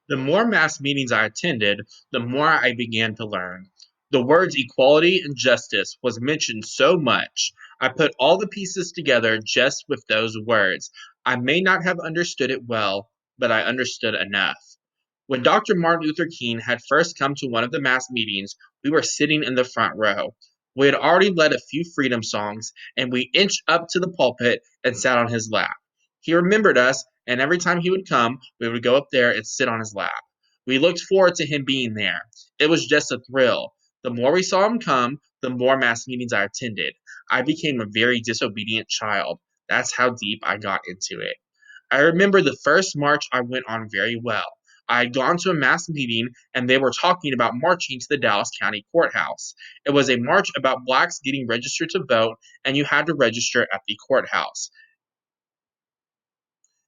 The more mass meetings I attended, the more I began to learn. The words equality and justice was mentioned so much. I put all the pieces together just with those words. I may not have understood it well, but I understood enough. When Dr. Martin Luther King had first come to one of the mass meetings, we were sitting in the front row. We had already led a few freedom songs, and we inched up to the pulpit and sat on his lap. He remembered us, and every time he would come, we would go up there and sit on his lap. We looked forward to him being there. It was just a thrill. The more we saw him come, the more mass meetings I attended. I became a very disobedient child. That's how deep I got into it. I remember the first march I went on very well. I had gone to a mass meeting and they were talking about marching to the Dallas County Courthouse. It was a march about blacks getting registered to vote, and you had to register at the courthouse.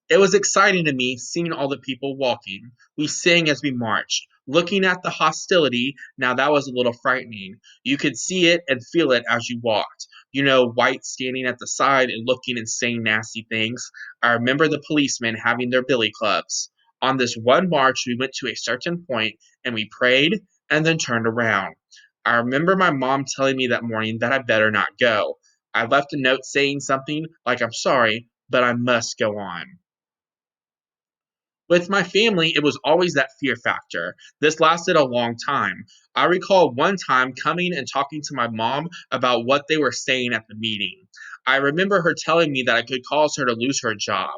It was exciting to me seeing all the people walking. We sang as we marched. Looking at the hostility, now that was a little frightening. You could see it and feel it as you walked. You know, whites standing at the side and looking and saying nasty things. I remember the policemen having their billy clubs. On this one march, we went to a certain point and we prayed and then turned around. I remember my mom telling me that morning that I better not go. I left a note saying something like, I'm sorry, but I must go on. With my family, it was always that fear factor. This lasted a long time. I recall one time coming and talking to my mom about what they were saying at the meeting. I remember her telling me that I could cause her to lose her job.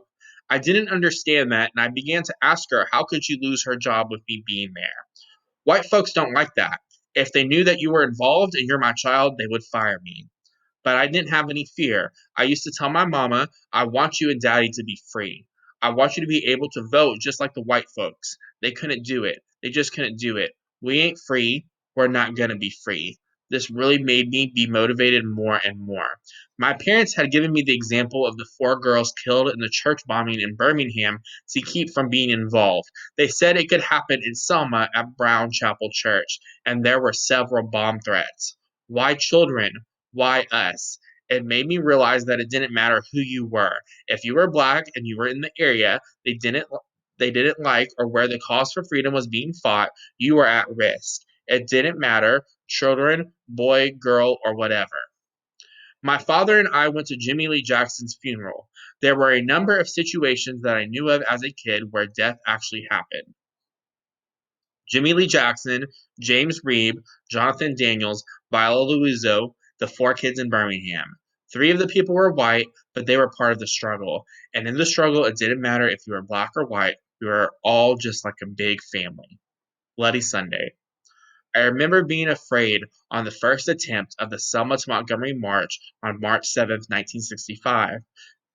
I didn't understand that, and I began to ask her, how could you lose her job with me being there? White folks don't like that. If they knew that you were involved and you're my child, they would fire me. But I didn't have any fear. I used to tell my mama, I want you and daddy to be free. I want you to be able to vote just like the white folks. They couldn't do it. They just couldn't do it. We ain't free. We're not going to be free. This really made me be motivated more and more. My parents had given me the example of the four girls killed in the church bombing in Birmingham to keep from being involved. They said it could happen in Selma at Brown Chapel Church, and there were several bomb threats. Why children? Why us? It made me realize that it didn't matter who you were. If you were black and you were in the area they didn't like or where the cause for freedom was being fought, you were at risk. It didn't matter, children, boy, girl, or whatever. My father and I went to Jimmy Lee Jackson's funeral. There were a number of situations that I knew of as a kid where death actually happened. Jimmy Lee Jackson, James Reeb, Jonathan Daniels, Viola Luizzo, the four kids in Birmingham. Three of the people were white, but they were part of the struggle. And in the struggle, it didn't matter if you were black or white, we were all just like a big family. Bloody Sunday. I remember being afraid on the first attempt of the Selma to Montgomery March on March 7th, 1965.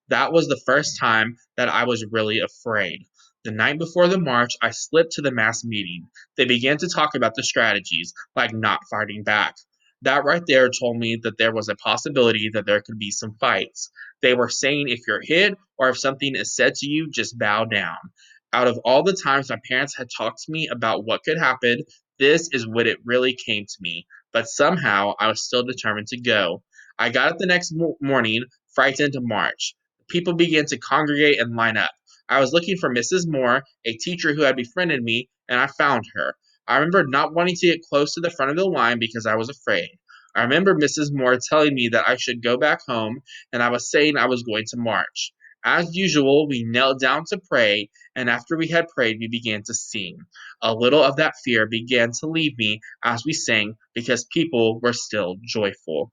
That was the first time that I was really afraid. The night before the march, I slipped to the mass meeting. They began to talk about the strategies, like not fighting back. That right there told me that there was a possibility that there could be some fights. They were saying if you're hit or if something is said to you, just bow down. Out of all the times my parents had talked to me about what could happen, this is what it really came to me. But somehow I was still determined to go. I got up the next morning, frightened to march. People began to congregate and line up. I was looking for Mrs. Moore, a teacher who had befriended me, and I found her. I remember not wanting to get close to the front of the line because I was afraid. I remember Mrs. Moore telling me that I should go back home, and I was saying I was going to march. As usual, we knelt down to pray, and after we had prayed, we began to sing. A little of that fear began to leave me as we sang because people were still joyful.